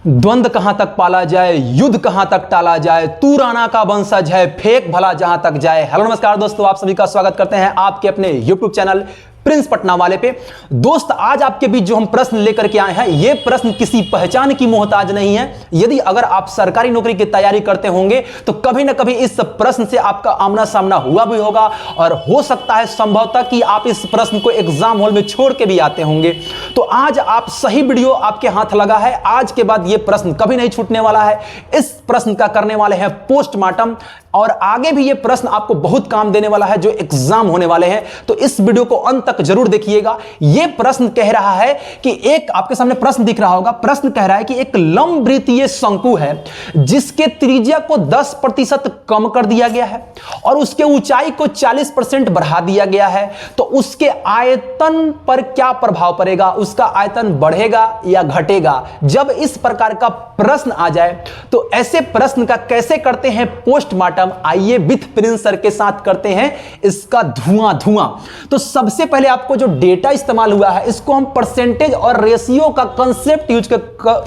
द्वंद्व कहां तक पाला जाए, युद्ध कहां तक टाला जाए, तू राणा का वंशज है, फेंक भला जहां तक जाए। हेलो नमस्कार दोस्तों, आप सभी का स्वागत करते हैं आपके अपने यूट्यूब चैनल प्रिंस पटना वाले पे। दोस्त, आज आपके बीच जो हम प्रश्न लेकर के आए हैं, ये प्रश्न किसी पहचान की मोहताज नहीं है। यदि अगर आप सरकारी नौकरी की तैयारी करते होंगे तो कभी ना कभी इस प्रश्न से आपका आमना सामना हुआ भी होगा, और हो सकता है संभवतः कि आप इस प्रश्न को एग्जाम हॉल में छोड़ के भी आते होंगे। तो आज आप सही वीडियो आपके हाथ लगा है। आज के बाद ये प्रश्न कभी नहीं छूटने वाला है। इस प्रश्न का करने वाले हैं पोस्टमार्टम, और आगे भी ये प्रश्न आपको बहुत काम देने वाला है जो एग्जाम होने वाले हैं। तो इस वीडियो को अंत तक जरूर देखिएगा। ये प्रश्न कह रहा है कि एक, आपके सामने प्रश्न दिख रहा होगा, प्रश्न कह रहा है कि एक लंबवृत्तीय शंकु है जिसके त्रिज्या को 10% कम कर दिया गया है और उसके ऊंचाई को 40% बढ़ा दिया गया है, तो उसके आयतन पर क्या प्रभाव पड़ेगा? उसका आयतन बढ़ेगा या घटेगा? जब इस प्रकार का प्रश्न आ जाए तो ऐसे प्रश्न का कैसे करते हैं पोस्टमार्टम, आइए विथ प्रिंस सर के साथ करते हैं इसका धुआं। तो सबसे पहले आपको जो डेटा इस्तेमाल हुआ है इसको हम परसेंटेज और रेशियो का कंसेप्ट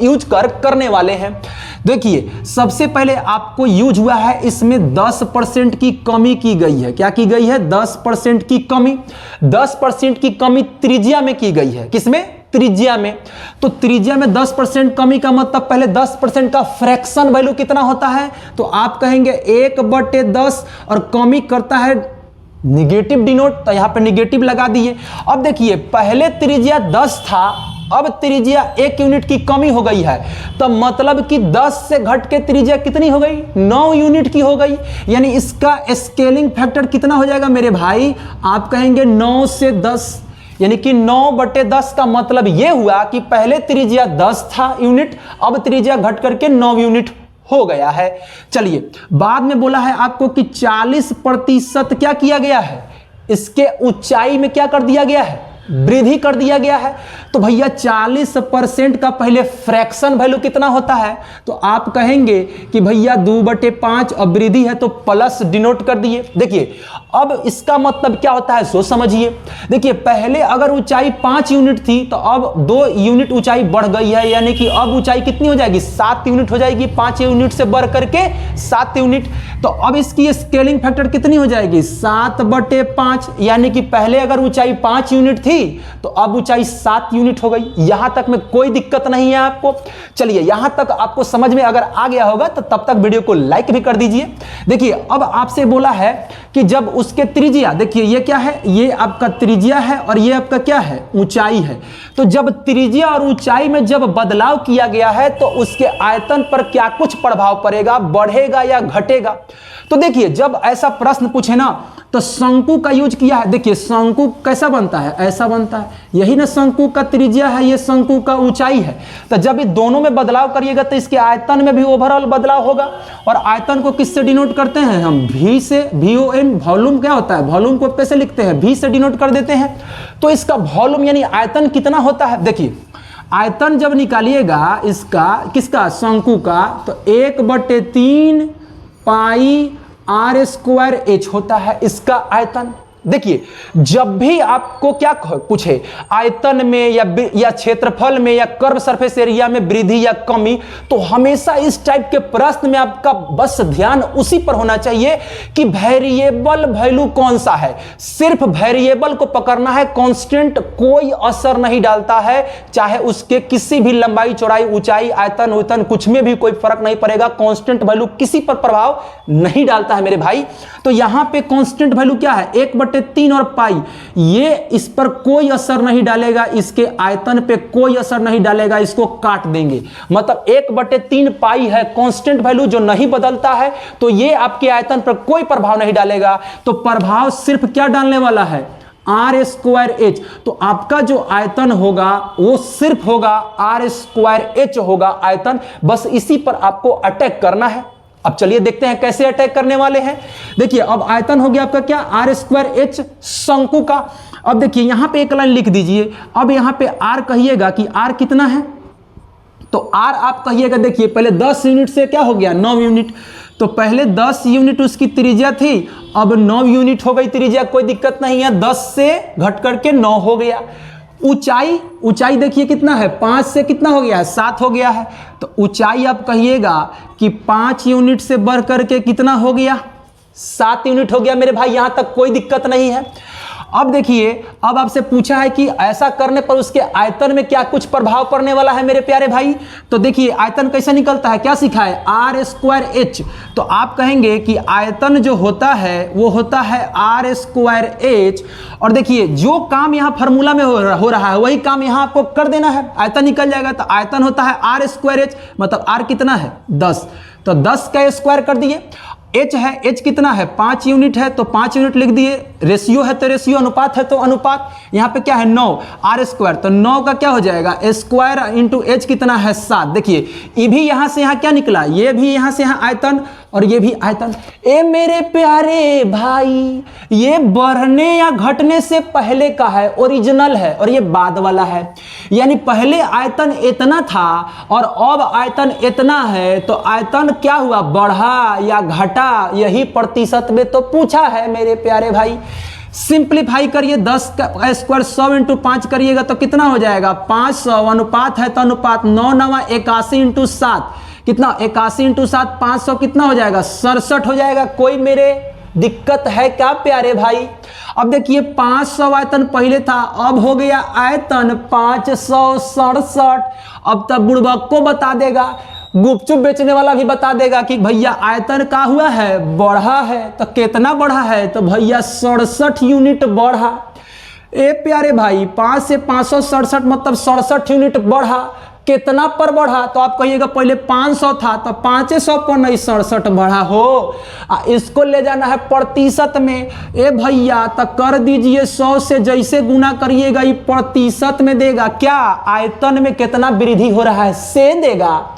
यूज कर करने वाले हैं। देखिए, सबसे पहले आपको यूज हुआ है, इसमें 10% की कमी की गई है। क्या की गई है? 10% की कमी। 10% की कमी त्रिज्या में की गई है। किसमें? त्रिज्या में। तो त्रिज्या में 10% कमी का मतलब पहले 10% का फ्रैक्शन वैल्यू कितना होता है? तो आप कहेंगे 1/10, और कमी करता है निगेटिव डिनोट, तो यहां पे निगेटिव लगा दिए। अब देखिए, पहले त्रिज्या 10 था, अब त्रिज्या 1 यूनिट की कमी हो गई है, तो मतलब कि 10 से घट के त्रिज्या कितनी हो गई? 9 यूनिट की हो गई। यानी इसका स्केलिंग फैक्टर कितना हो जाएगा मेरे भाई? आप कहेंगे 9 से 10, यानी कि 9/10 का मतलब यह हुआ कि पहले त्रिज्या 10 था यूनिट, अब त्रिज्या घट करके 9 यूनिट हो गया है। चलिए, बाद में बोला है आपको कि 40% क्या किया गया है? इसके ऊंचाई में क्या कर दिया गया है? वृद्धि कर दिया गया है। तो भैया 40% का पहले फ्रैक्शन वैल्यू कितना होता है? तो आप कहेंगे कि भैया 2/5, और वृद्धि है तो प्लस डिनोट कर दिए। देखिए, अब इसका मतलब क्या होता है सो समझिए। देखिए, पहले अगर ऊंचाई 5 यूनिट थी तो अब 2 यूनिट ऊंचाई बढ़ गई है, यानी कि अब ऊंचाई कितनी हो जाएगी? 7 यूनिट हो जाएगी। 5 यूनिट से बढ़ करके 7 यूनिट। तो अब इसकी स्केलिंग फैक्टर कितनी हो जाएगी? 7/5, यानी कि पहले अगर ऊंचाई 5 यूनिट थी तो अब ऊंचाई 7 यूनिट हो गई। यहां तक में कोई दिक्कत नहीं है आपको? चलिए, यहां तक आपको समझ में अगर आ गया होगा तो तब तक वीडियो को लाइक भी कर दीजिए। देखिए, अब आपसे बोला है कि जब उसके त्रिज्या, देखिए ये क्या है? ये आपका त्रिज्या है और ये आपका क्या है? ऊंचाई है। तो जब त्रिज्या और ऊंचाई में जब बदलाव किया गया है तो उसके आयतन पर क्या कुछ प्रभाव पड़ेगा? बढ़ेगा या घटेगा? तो देखिए, जब ऐसा प्रश्न पूछे ना तो शंकु का यूज किया है। देखिए, शंकु कैसा बनता है? ऐसा बनता है। यही ना शंकु का त्रिज्या है, ये शंकु का ऊंचाई है। तो जब ये दोनों में बदलाव करिएगा तो इसके आयतन में भी ओवरऑल बदलाव होगा। और आयतन को किससे डिनोट करते हैं हम? V से। VOM वॉल्यूम क्या होता है? वॉल्यूम को कैसे लिखते हैं? V से डिनोट कर देते हैं। तो इसका वॉल्यूम यानी आयतन कितना होता है? देखिए, आयतन जब निकालिएगा इसका, किसका? शंकु का, तो 1/3 पाई r² होता है इसका आयतन। देखिए, जब भी आपको क्या पूछे, आयतन में या क्षेत्रफल में या कर्व सरफेस एरिया में वृद्धि या कमी, तो हमेशा इस टाइप के प्रश्न में आपका बस ध्यान उसी पर होना चाहिए कि वेरिएबल वैल्यू कौन सा है। सिर्फ वेरिएबल को पकड़ना है, कांस्टेंट कोई असर नहीं डालता है, चाहे उसके किसी भी लंबाई, चौड़ाई, ऊंचाई, आयतन उयतन कुछ में भी कोई फर्क नहीं पड़ेगा। कांस्टेंट वैल्यू किसी पर प्रभाव नहीं डालता है मेरे भाई। तो यहां पे कांस्टेंट वैल्यू क्या है? 1/3 और पाई, ये इस पर कोई असर नहीं डालेगा, इसके आयतन पे कोई असर नहीं डालेगा, इसको काट देंगे। मतलब 1/3 पाई है कांस्टेंट वैल्यू जो नहीं बदलता है, तो ये आपके आयतन पर कोई प्रभाव नहीं डालेगा। तो प्रभाव सिर्फ क्या डालने वाला है? r²h। तो आपका जो आयतन होगा वो सिर्फ होगा r²h होगा आयतन। बस इसी पर आपको अटैक करना है। अब चलिए देखते हैं कैसे अटैक करने वाले हैं। देखिए, अब आयतन हो गया आपका क्या? r² शंकु का। अब देखिए, यहां पे एक लाइन लिख दीजिए। अब यहां पे r कहिएगा कि r कितना है? तो r आप कहिएगा, देखिए पहले 10 यूनिट से क्या हो गया? 9 यूनिट। तो पहले 10 यूनिट उसकी त्रिज्या थी, अब 9 यूनिट हो गई त्रिज्या, कोई दिक्कत नहीं है। 10 से घट करके 9 हो गया। ऊंचाई देखिए कितना है, 5 से कितना हो गया है, 7 हो गया है। तो ऊंचाई आप कहिएगा कि 5 यूनिट से बढ़ करके कितना हो गया, 7 यूनिट हो गया मेरे भाई, यहां तक कोई दिक्कत नहीं है। अब देखिए, अब आपसे पूछा है कि ऐसा करने पर उसके आयतन में क्या कुछ प्रभाव पड़ने वाला है मेरे प्यारे भाई। तो देखिए आयतन कैसे निकलता है, क्या सीखा है, r²h। तो आप कहेंगे कि आयतन जो होता है वो होता है r²h। और देखिए जो काम यहां फार्मूला में हो रहा है वही काम यहां आपको कर देना है, आयतन निकल जाएगा। तो आयतन होता है r²h, मतलब r कितना है, 10। तो 10 का स्क्वायर कर दिए। h है, h कितना है, 5 यूनिट है, तो 5 यूनिट लिख दिए। रेशियो है तो रेशियो, अनुपात है तो अनुपात। यहाँ पे क्या है, 9, r²। तो 9 का क्या हो जाएगा, स्क्वायर इंटू h कितना है, 7। देखिए ये भी यहाँ से यहाँ क्या निकला, ये भी यहाँ से यहाँ आयतन और ये भी आयतन। ए मेरे प्यारे भाई, ये बढ़ने या घटने से पहले का है, ओरिजिनल है, और ये बाद वाला है। यानी पहले आयतन इतना था और अब आयतन इतना है, तो आयतन क्या हुआ, बढ़ा या घटा, यही प्रतिशत में तो पूछा है मेरे प्यारे भाई। सिंप्लीफाई करिए, 10 का स्क्वायर 100 इंटू 5 करिएगा तो कितना हो जाएगा, 500। अनुपात है तो अनुपात, 9 9 81 इंटू 7 कितना, 81 इंटू 7 500 कितना हो जाएगा, 67 हो जाएगा। कोई मेरे दिक्कत है क्या प्यारे भाई। अब देखिए 500 आयतन पहले था, अब हो गया आयतन 567। अब तब बुड़बक को बता देगा, गुपचुप बेचने वाला भी बता देगा कि भैया आयतन का हुआ है, बढ़ा है। तो कितना बढ़ा है, तो भैया 67 यूनिट बढ़ा। ए प्यारे भाई, 5 से 567 मतलब 67 यूनिट बढ़ा। कितना पर बढ़ा, तो आप कहिएगा पहले 500 था तो 500 पर नहीं 67 बढ़ा हो। इसको ले जाना है प्रतिशत में। ए भैया तो कर दीजिए, 100 से जैसे गुना करिएगा ये प्रतिशत में देगा। क्या आयतन में कितना वृद्धि हो रहा है से देगा।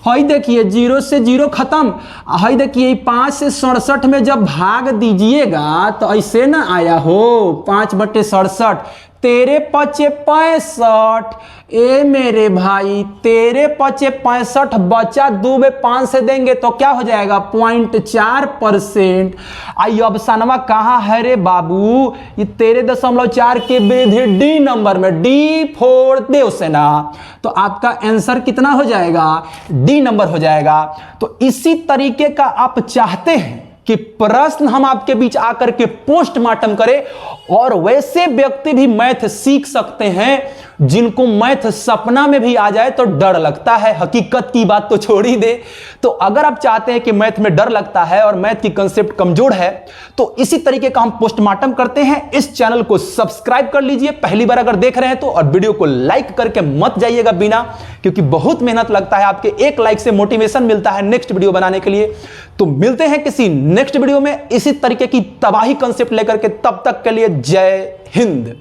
हई देखिए 0 से 0 खत्म। हई देखिए 5 से 67 में जब भाग दीजिएगा तो ऐसे ना आया हो, 5/67, तेरे 5×65। ए मेरे भाई, तेरे 5×65 बचा 2/5 से देंगे तो क्या हो जाएगा, 0.4%। आई ऑप्शनवा कहाँ है रे बाबू, ये 13.4 की वृद्धि डी नंबर में, D4 देवसेना। तो आपका आंसर कितना हो जाएगा, डी नंबर हो जाएगा। तो इसी तरीके का आप चाहते हैं कि प्रश्न हम आपके बीच आकर के पोस्टमार्टम करें, और वैसे व्यक्ति भी मैथ सीख सकते हैं जिनको मैथ सपना में भी आ जाए तो डर लगता है। हकीकत की बात तो छोड़ ही दे। तो अगर आप चाहते हैं कि मैथ में डर लगता है और मैथ की कंसेप्ट कमजोर है, तो इसी तरीके का हम पोस्टमार्टम करते हैं। इस चैनल को सब्सक्राइब कर लीजिए पहली बार अगर देख रहे हैं तो, और वीडियो को लाइक करके मत जाइएगा बिना, क्योंकि बहुत मेहनत लगता है। आपके एक लाइक से मोटिवेशन मिलता है नेक्स्ट वीडियो बनाने के लिए। तो मिलते हैं किसी नेक्स्ट वीडियो में इसी तरीके की तबाही कंसेप्ट लेकर के। तब तक के लिए जय हिंद।